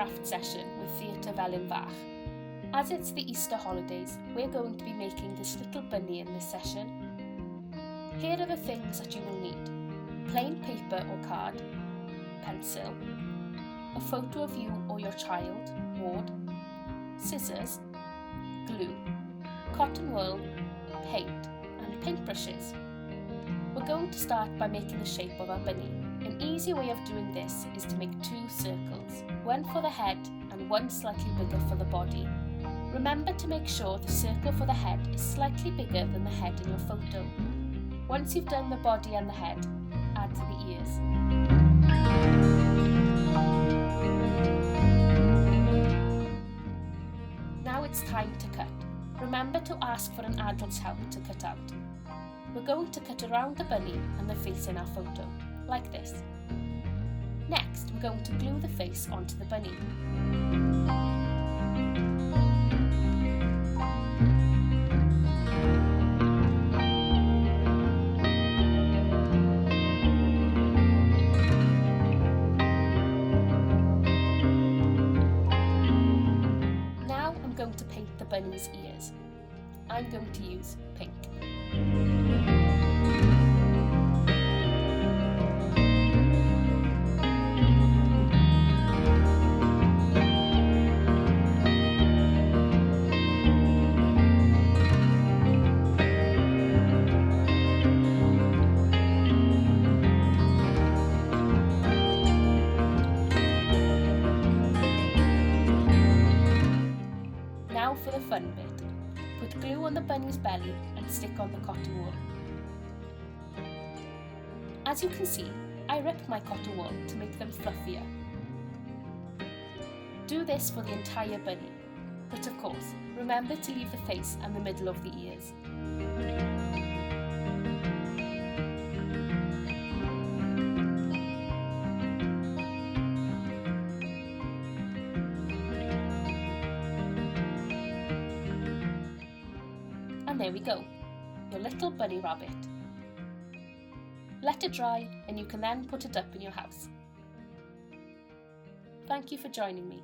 craft session with Theatr Felyn Fach. As it's the Easter holidays, we're going to be making this little bunny in this session. Here are the things that you will need: plain paper or card, pencil, a photo of you or your child, ward, scissors, glue, cotton wool, paint and paintbrushes. We're going to start by making the shape of our bunny. An easy way of doing this is to make 2 circles, one for the head and one slightly bigger for the body. Remember to make sure the circle for the head is slightly bigger than the head in your photo. Once you've done the body and the head, add to the ears. Now it's time to cut. Remember to ask for an adult's help to cut out. We're going to cut around the bunny and the face in our photo, like this. Next, we're going to glue the face onto the bunny. Now I'm going to paint the bunny's ears. I'm going to use pink. Now for the fun bit. Put glue on the bunny's belly and stick on the cotton wool. As you can see, I ripped my cotton wool to make them fluffier. Do this for the entire bunny, but of course, remember to leave the face and the middle of the ears. And there we go, your little bunny rabbit. Let it dry and you can then put it up in your house. Thank you for joining me.